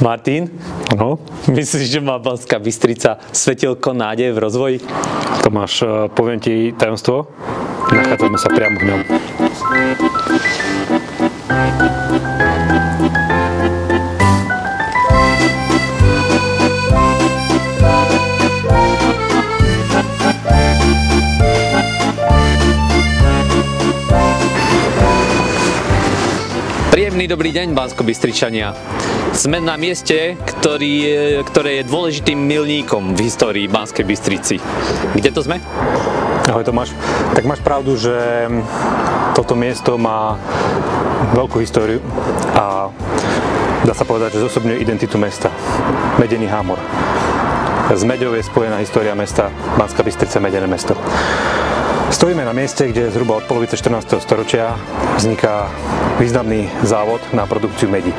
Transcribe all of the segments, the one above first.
Martin, No. myslíš, že má Banská Bystrica svetielko nádeje v rozvoji? Tomáš, poviem ti tajomstvo, nachádzame sa priamo v ňom. Príjemný dobrý deň, Banskobystričania. Sme na mieste, ktoré je dôležitým milníkom v histórii Banskej Bystrici. Kde to sme? Ahoj Tomáš, tak máš pravdu, že toto miesto má veľkú históriu a dá sa povedať, že zosobňuje identitu mesta. Medený Hámor. S meďou je spojená história mesta Banská Bystrica, medené mesto. Stojíme na mieste, kde zhruba od polovice 14. storočia vzniká významný závod na produkciu medi.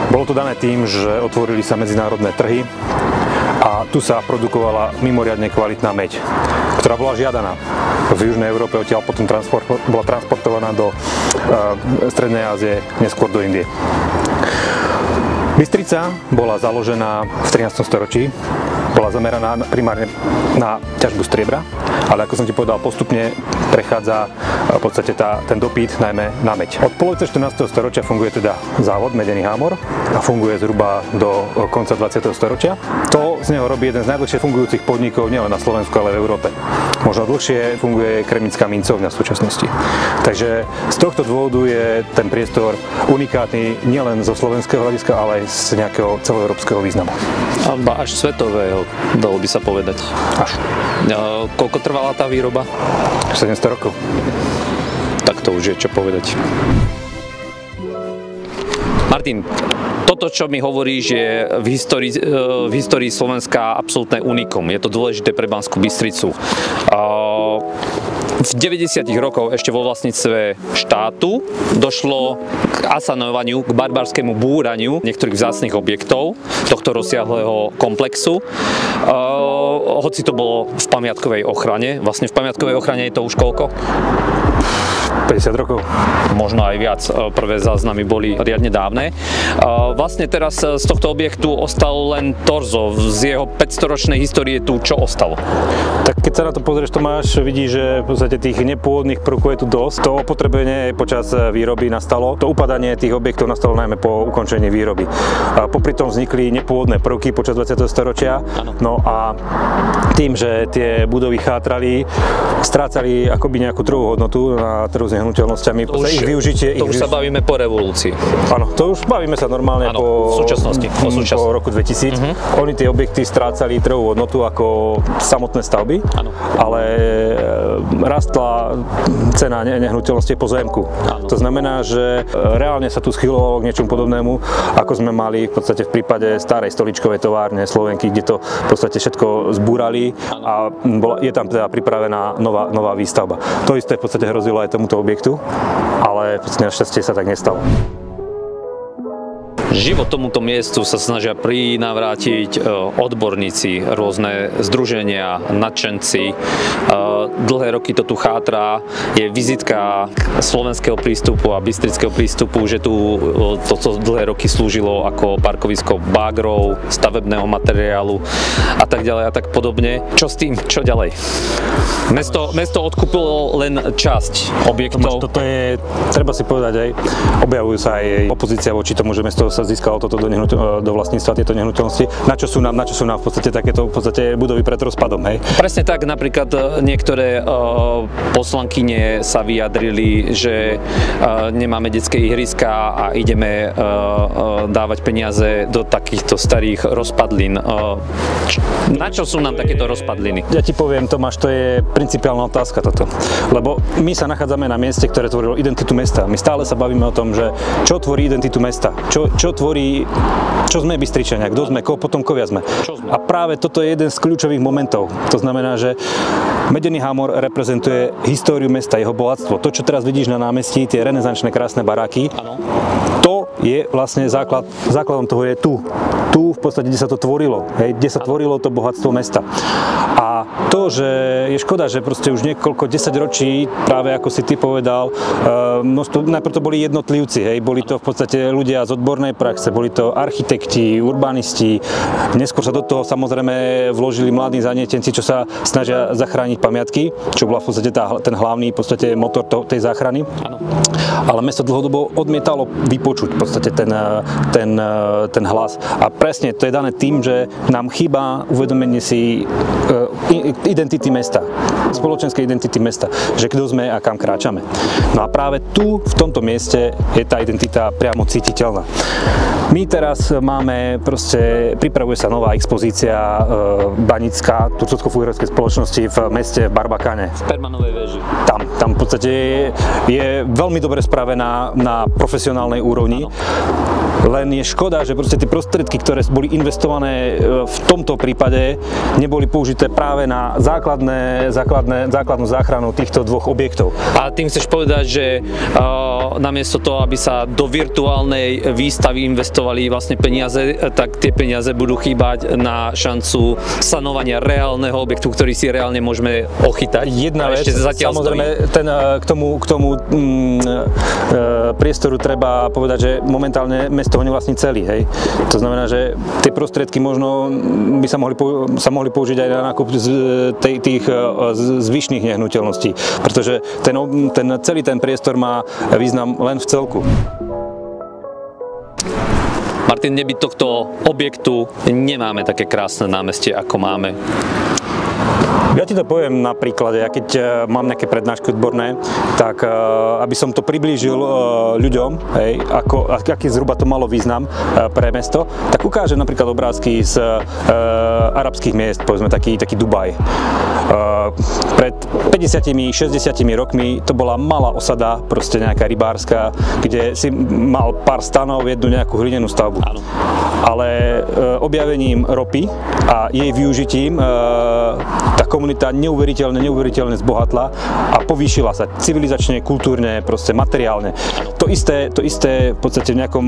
Bolo to dané tým, že otvorili sa medzinárodné trhy a tu sa produkovala mimoriadne kvalitná meď, ktorá bola žiadaná. V Južnej Európe odtiaľ potom bola transportovaná do Strednej Ázie, neskôr do Indie. Bystrica bola založená v 13. storočí, bola zameraná primárne na ťažbu striebra, ale ako som ti povedal, postupne prechádza v podstate ten dopyt najmä na meď. Od polovice 14. storočia funguje teda závod Medený Hámor a funguje zhruba do konca 20. storočia. To z neho robí jeden z najdlhšie fungujúcich podnikov nielen na Slovensku, ale v Európe. Možno dlhšie funguje Kremnická mincovňa v súčasnosti. Takže z tohto dôvodu je ten priestor unikátny nielen zo slovenského hľadiska, ale aj z nejakého celoeurópskeho významu. Až svetového, dalo by sa povedať. Až. Koľko trvala tá výroba? 700 rokov. Tak to už je čo povedať. Martin, toto, čo mi hovoríš, je v histórii Slovenska absolútne unikum. Je to dôležité pre Banskú Bystricu. V 90. rokoch ešte vo vlastníctve štátu došlo k asanovaniu, k barbarskému búraniu niektorých vzácnych objektov tohto rozsiahleho komplexu. Hoci to bolo v pamiatkovej ochrane. Vlastne v pamiatkovej ochrane je to už koľko? 50 rokov. Možno aj viac. Prvé záznamy boli riadne dávne. Vlastne teraz z tohto objektu ostal len torzo. Z jeho 500-ročnej histórie tu čo ostalo? Tak keď sa na to pozrieš, Tomáš, vidíš, že v podstate tých nepôvodných prvkov je tu dosť. To opotrebenie počas výroby nastalo. To upadanie tých objektov nastalo najmä po ukončení výroby. Popri tom vznikli nepôvodné prvky počas 20. storočia. No a tým, že tie budovy chátrali, strácali akoby nejakú trhovú hodnotu na trhu s nehnuteľnosťami. To už sa bavíme po revolúcii. Áno, to už bavíme sa normálne v súčasnosti. Po roku 2000. Oni tie objekty strácali trhovú hodnotu ako samotné stavby, ale rastla cena nehnuteľnosti pozemku. To znamená, že reálne sa tu schylovalo k niečomu podobnému, ako sme mali v podstate v prípade starej stoličkovej továrne Slovenky, kde to v podstate všetko zbúrali a je tam teda pripravená nová výstavba. To isté v podstate hrozilo aj tomuto objektu, ale našťastie sa tak nestalo. Život tomuto miestu sa snažia prinavrátiť odborníci, rôzne združenia, nadšenci. Dlhé roky to tu chátra, je vizitka slovenského prístupu a bystrického prístupu, že tu toto dlhé roky slúžilo ako parkovisko bagrov, stavebného materiálu a tak ďalej a tak podobne. Čo s tým? Čo ďalej? Mesto odkúpilo len časť objektov. Toto je, treba si povedať aj, objavujú sa aj opozícia voči tomu, že mesto sa získalo toto do vlastníctva tieto nehnuteľnosti. Na čo sú nám v podstate takéto budovy pred rozpadom, hej? Presne tak, napríklad niektoré poslankyne sa vyjadrili, že nemáme detské ihriska a ideme dávať peniaze do takýchto starých rozpadlín. Na čo sú nám takéto rozpadliny? Ja ti poviem, Tomáš, to je principiálna otázka toto. Lebo my sa nachádzame na mieste, ktoré tvorilo identitu mesta. My stále sa bavíme o tom, že čo tvorí identitu mesta, čo sme Bystričania, kto sme, koho potomkovia sme. A práve toto je jeden z kľúčových momentov. To znamená, že Medený Hámor reprezentuje históriu mesta, jeho bohatstvo. To, čo teraz vidíš na námestí, tie renesančné krásne baráky, to je vlastne základom toho je tu. Tu v podstate, kde sa to tvorilo, kde sa tvorilo to bohatstvo mesta. A to, že je škoda, že proste už niekoľko 10 ročí, práve ako si ty povedal, najprv to boli jednotlivci, hej, boli to v podstate ľudia z odbornej praxe, boli to architekti, urbanisti, neskôr sa do toho samozrejme vložili mladí zanietenci, čo sa snažia zachrániť pamiatky, čo bola v podstate ten hlavný v podstate motor tej záchrany. Áno. Ale mesto dlhodobo odmietalo vypočuť v podstate ten hlas. A presne to je dané tým, že nám chýba uvedomenie si identity mesta, spoločenskej identity mesta, že kto sme a kam kráčame. No a práve tu, v tomto mieste, je tá identita priamo cítiteľná. My teraz máme pripravuje sa nová expozícia banická turcovsko-fúgerskej spoločnosti v meste v Barbakane. V Permanovej väži. Tam v podstate je veľmi dobre spravená na profesionálnej úrovni. Ano. Len je škoda, že proste tie prostriedky, ktoré boli investované v tomto prípade, neboli použité práve na základnú záchranu týchto dvoch objektov. A tým chceš povedať, že namiesto toho, aby sa do virtuálnej výstavy investovali vlastne peniaze, tak tie peniaze budú chýbať na šancu sanovania reálneho objektu, ktorý si reálne môžeme ochytať. Jedna vec, samozrejme, k tomu priestoru treba povedať, že momentálne mesto ho nevlastní celý, hej. To znamená, že tie prostriedky možno by sa mohli použiť aj na nákup tých zvyšných nehnuteľností, pretože celý ten priestor má význam len v celku. Martin, nebyť tohto objektu nemáme také krásne námestie, ako máme. Ja ti to poviem na príklade, ja keď mám nejaké prednášky odborné, tak aby som to priblížil ľuďom, hej, aký zhruba to malo význam pre mesto, tak ukážem napríklad obrázky z arabských miest, povedzme taký Dubaj. Pred 50-60 rokmi to bola malá osada, proste nejaká rybárska, kde si mal pár stanov, jednu nejakú hlinenú stavbu. Áno. Ale objavením ropy a jej využitím tá komunita neuveriteľne zbohatla a povýšila sa civilizačne, kultúrne, proste materiálne. To isté v podstate v nejakom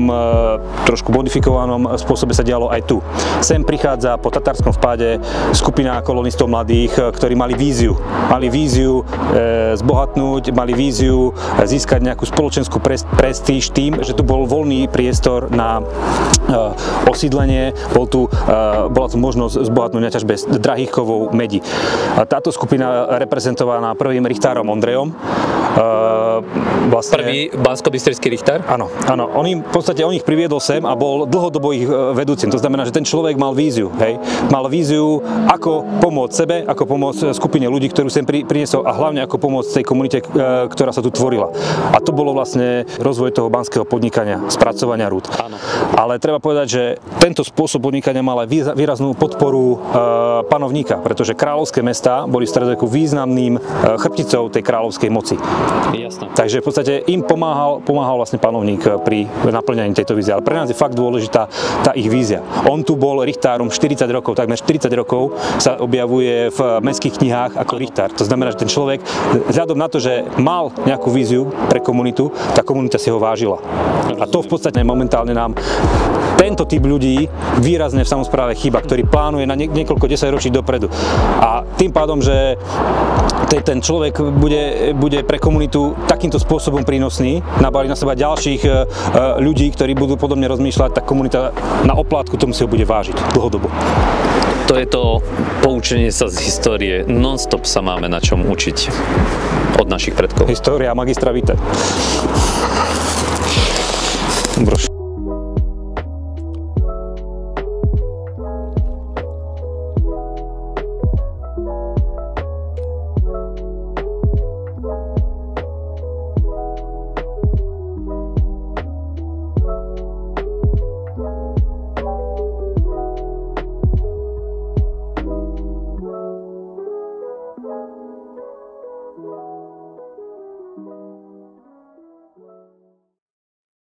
trošku modifikovanom spôsobe sa dialo aj tu. Sem prichádza po tatarskom vpáde skupina kolonistov mladých, ktorí mali víziu zbohatnúť, mali víziu získať nejakú spoločenskú prestíž tým, že tu bol voľný priestor na osídlenie, bola tu možnosť zbohatnúť na ťažbe drahých kovov medí. Táto skupina reprezentovaná prvým richtárom Ondrejom. Prvý banskobystrický richtár? Áno. On ich priviedol sem a bol dlhodobo ich vedúcim. To znamená, že ten človek mal víziu, hej? Mal víziu, ako pomôcť sebe, ako pomôcť skupine ľudí, ktorú sem priniesol a hlavne ako pomôcť tej komunite, ktorá sa tu tvorila. A to bolo vlastne rozvoj toho banského podnikania, spracovania rúd. Áno. Ale treba povedať, že tento spôsob podnikania mal aj výraznú podporu panovníka, pretože kráľovské mestá boli v stredoveku významným chrbticou tej kráľovskej moci. Jasné. Takže v podstate im pomáhal vlastne panovník pri naplňaní tejto vízie. Ale pre nás je fakt dôležitá tá ich vízia. On tu bol richtárom 40 rokov, takmer 40 rokov sa objavuje v mestských knihách ako richtár. To znamená, že ten človek, vzhľadom na to, že mal nejakú víziu pre komunitu, tá komunita si ho vážila. A to v podstate momentálne nám tento typ ľudí výrazne v samospráve chýba, ktorý plánuje na niekoľko desaťročí dopredu. A tým pádom, že ten človek bude pre komunitu takýmto spôsobom prínosný, nabalí na seba ďalších ľudí, ktorí budú podobne rozmýšľať, tak komunita na oplátku tomu si ho bude vážiť dlhodobo. To je to poučenie sa z histórie. Non-stop sa máme na čom učiť od našich predkov. História magistra vitae. Brož.